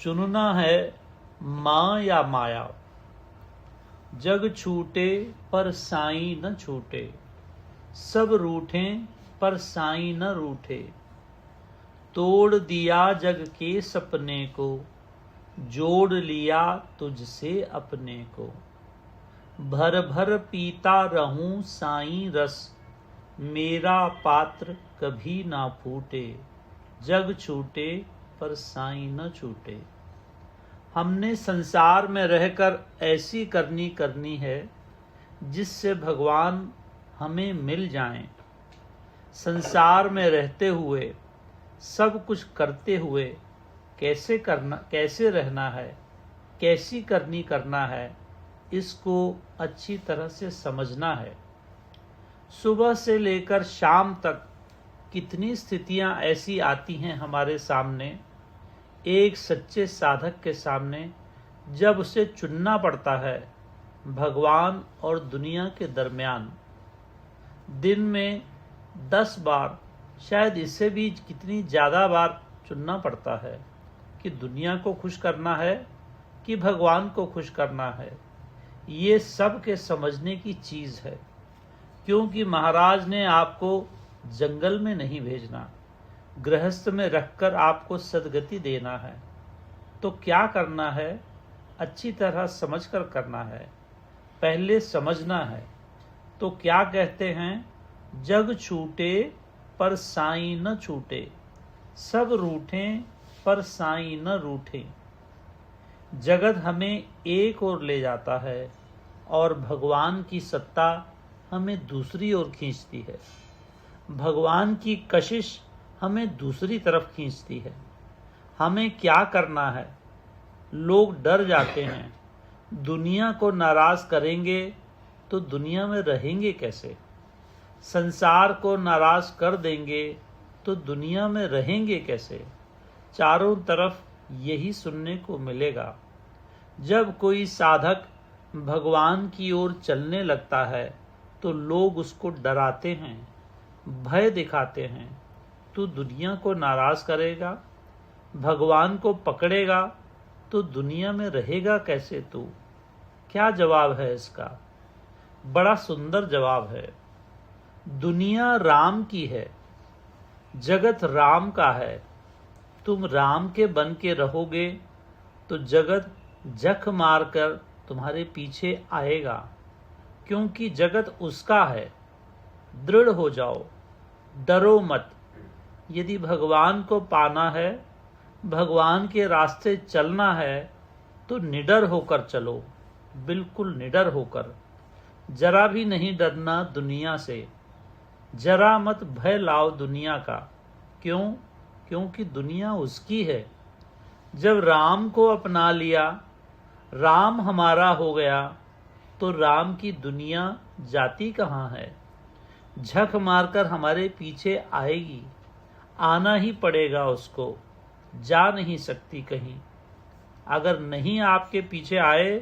चुनना है माँ या माया। जग छूटे पर साईं न छूटे, सब रूठें पर साईं न रूठे। तोड़ दिया जग के सपने को, जोड़ लिया तुझसे अपने को। भर भर पीता रहूं साईं रस, मेरा पात्र कभी ना फूटे। जग छूटे पर साईं न छूटे। हमने संसार में रहकर ऐसी करनी है जिससे भगवान हमें मिल जाएं। संसार में रहते हुए, सब कुछ करते हुए कैसे रहना है, कैसी करना है, इसको अच्छी तरह से समझना है। सुबह से लेकर शाम तक कितनी स्थितियां ऐसी आती हैं हमारे सामने, एक सच्चे साधक के सामने, जब उसे चुनना पड़ता है भगवान और दुनिया के दरमियान। दिन में 10 बार, शायद इससे भी कितनी ज़्यादा बार चुनना पड़ता है कि दुनिया को खुश करना है कि भगवान को खुश करना है। ये सब के समझने की चीज़ है, क्योंकि महाराज ने आपको जंगल में नहीं भेजना, गृहस्थ में रखकर आपको सद्गति देना है। तो क्या करना है, अच्छी तरह समझकर करना है, पहले समझना है। तो क्या कहते हैं, जग छूटे पर साईं न छूटे, सब रूठें पर साईं न रूठे। जगत हमें एक ओर ले जाता है और भगवान की सत्ता हमें दूसरी ओर खींचती है। भगवान की कशिश हमें दूसरी तरफ खींचती है। हमें क्या करना है? लोग डर जाते हैं, दुनिया को नाराज करेंगे तो दुनिया में रहेंगे कैसे? संसार को नाराज कर देंगे तो दुनिया में रहेंगे कैसे? चारों तरफ यही सुनने को मिलेगा। जब कोई साधक भगवान की ओर चलने लगता है तो लोग उसको डराते हैं, भय दिखाते हैं। तू दुनिया को नाराज करेगा, भगवान को पकड़ेगा तो दुनिया में रहेगा कैसे तू? क्या जवाब है इसका? बड़ा सुंदर जवाब है। दुनिया राम की है, जगत राम का है। तुम राम के बन के रहोगे तो जगत जख मारकर तुम्हारे पीछे आएगा, क्योंकि जगत उसका है। दृढ़ हो जाओ, डरो मत। यदि भगवान को पाना है, भगवान के रास्ते चलना है, तो निडर होकर चलो, बिल्कुल निडर होकर। जरा भी नहीं डरना दुनिया से, जरा मत भय लाओ दुनिया का। क्यों? क्योंकि दुनिया उसकी है। जब राम को अपना लिया, राम हमारा हो गया, तो राम की दुनिया जाती कहाँ है? झक मारकर हमारे पीछे आएगी, आना ही पड़ेगा उसको, जा नहीं सकती कहीं। अगर नहीं आपके पीछे आए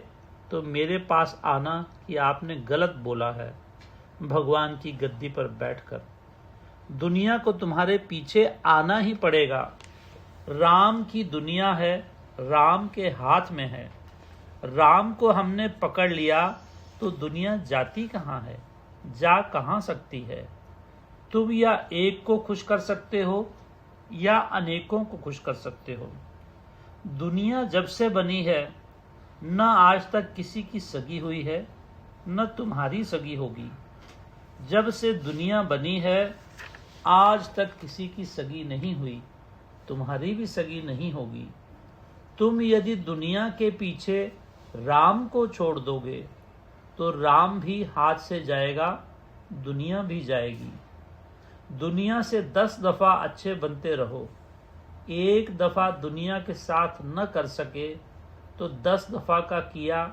तो मेरे पास आना कि आपने गलत बोला है। भगवान की गद्दी पर बैठकर दुनिया को तुम्हारे पीछे आना ही पड़ेगा। राम की दुनिया है, राम के हाथ में है। राम को हमने पकड़ लिया तो दुनिया जाती कहाँ है, जा कहाँ सकती है? तुम या एक को खुश कर सकते हो या अनेकों को खुश कर सकते हो। दुनिया जब से बनी है, न आज तक किसी की सगी हुई है, न तुम्हारी सगी होगी। जब से दुनिया बनी है, आज तक किसी की सगी नहीं हुई, तुम्हारी भी सगी नहीं होगी। तुम यदि दुनिया के पीछे राम को छोड़ दोगे तो राम भी हाथ से जाएगा, दुनिया भी जाएगी। दुनिया से 10 दफा अच्छे बनते रहो। एक दफा दुनिया के साथ न कर सके तो 10 दफा का किया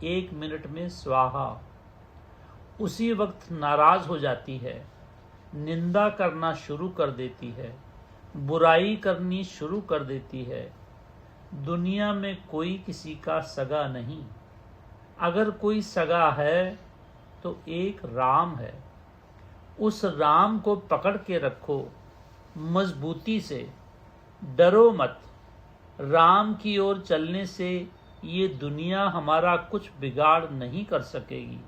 1 मिनट में स्वाहा। उसी वक्त नाराज हो जाती है, निंदा करना शुरू कर देती है, बुराई करनी शुरू कर देती है। दुनिया में कोई किसी का सगा नहीं। अगर कोई सगा है तो एक राम है। उस राम को पकड़ के रखो मजबूती से, डरो मत। राम की ओर चलने से ये दुनिया हमारा कुछ बिगाड़ नहीं कर सकेगी।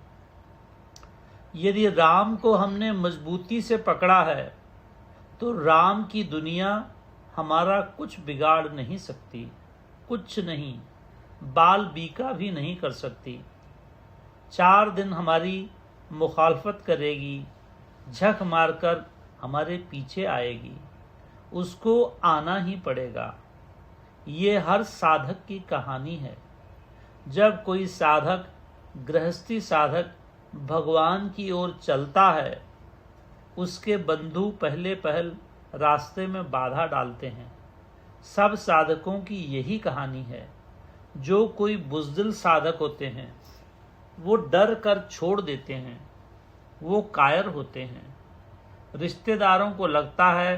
यदि राम को हमने मजबूती से पकड़ा है तो राम की दुनिया हमारा कुछ बिगाड़ नहीं सकती, कुछ नहीं, बाल बीका भी नहीं कर सकती। 4 दिन हमारी मुखालफत करेगी, झक मारकर हमारे पीछे आएगी, उसको आना ही पड़ेगा। ये हर साधक की कहानी है। जब कोई साधक, गृहस्थी साधक भगवान की ओर चलता है, उसके बंधु पहले रास्ते में बाधा डालते हैं। सब साधकों की यही कहानी है। जो कोई बुज़दिल साधक होते हैं वो डर कर छोड़ देते हैं, वो कायर होते हैं। रिश्तेदारों को लगता है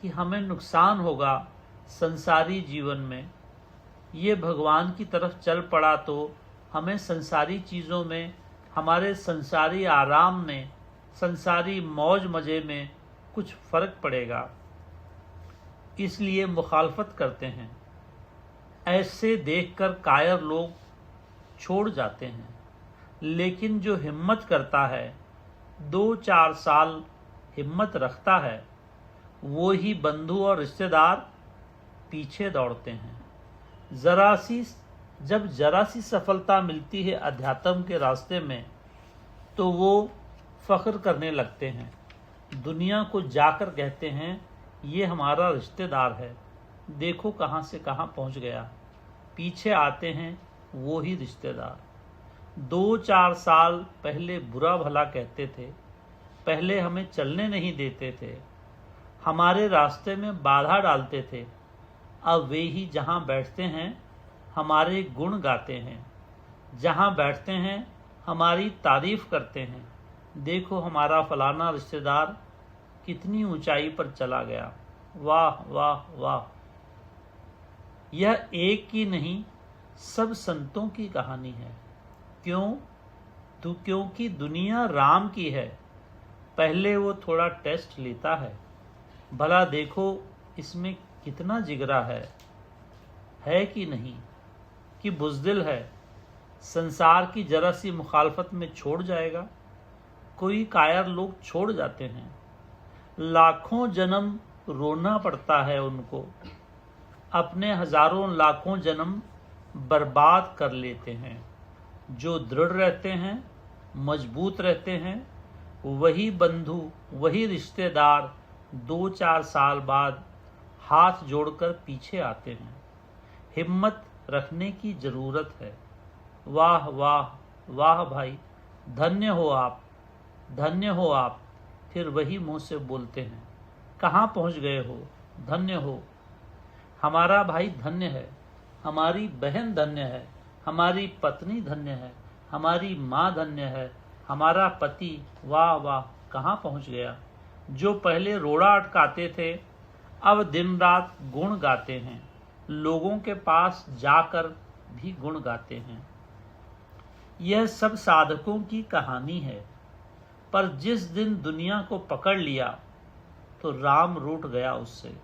कि हमें नुकसान होगा संसारी जीवन में, ये भगवान की तरफ चल पड़ा तो हमें संसारी चीज़ों में, हमारे संसारी आराम में, संसारी मौज मज़े में कुछ फ़र्क पड़ेगा, इसलिए मुखालफत करते हैं। ऐसे देखकर कायर लोग छोड़ जाते हैं। लेकिन जो हिम्मत करता है, 2-4 साल हिम्मत रखता है, वो ही बंधु और रिश्तेदार पीछे दौड़ते हैं। जब जरा सी सफलता मिलती है अध्यात्म के रास्ते में तो वो फख्र करने लगते हैं। दुनिया को जाकर कहते हैं ये हमारा रिश्तेदार है, देखो कहाँ से कहाँ पहुँच गया। पीछे आते हैं वो ही रिश्तेदार। 2-4 साल पहले बुरा भला कहते थे, पहले हमें चलने नहीं देते थे, हमारे रास्ते में बाधा डालते थे। अब वे ही जहाँ बैठते हैं हमारे गुण गाते हैं, जहाँ बैठते हैं हमारी तारीफ करते हैं। देखो हमारा फलाना रिश्तेदार कितनी ऊंचाई पर चला गया, वाह वाह वाह। यह एक की नहीं, सब संतों की कहानी है। क्यों? तो क्योंकि दुनिया राम की है। पहले वो थोड़ा टेस्ट लेता है, भला देखो इसमें कितना जिगरा है कि नहीं, कि बुज़दिल है, संसार की जरा सी मुखालफत में छोड़ जाएगा। कोई कायर लोग छोड़ जाते हैं, लाखों जन्म रोना पड़ता है उनको, अपने हजारों लाखों जन्म बर्बाद कर लेते हैं। जो दृढ़ रहते हैं, मजबूत रहते हैं, वही बंधु, वही रिश्तेदार 2-4 साल बाद हाथ जोड़कर पीछे आते हैं। हिम्मत रखने की ज़रूरत है। वाह वाह वाह भाई, धन्य हो आप, धन्य हो आप। फिर वही मुंह से बोलते हैं, कहाँ पहुँच गए हो, धन्य हो। हमारा भाई धन्य है, हमारी बहन धन्य है, हमारी पत्नी धन्य है, हमारी माँ धन्य है, हमारा पति वाह वाह कहाँ पहुँच गया। जो पहले रोड़ा अटकाते थे अब दिन रात गुण गाते हैं, लोगों के पास जाकर भी गुण गाते हैं। यह सब साधकों की कहानी है। पर जिस दिन दुनिया को पकड़ लिया तो राम रूठ गया उससे।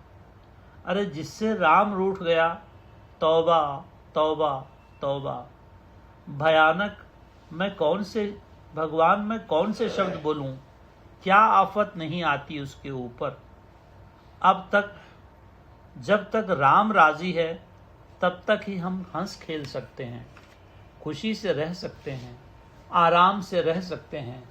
अरे जिससे राम रूठ गया, तौबा तौबा तौबा। भयानक। भगवान मैं कौन से शब्द बोलूं, क्या आफत नहीं आती उसके ऊपर। अब तक जब तक राम राजी है तब तक ही हम हंस खेल सकते हैं, खुशी से रह सकते हैं, आराम से रह सकते हैं।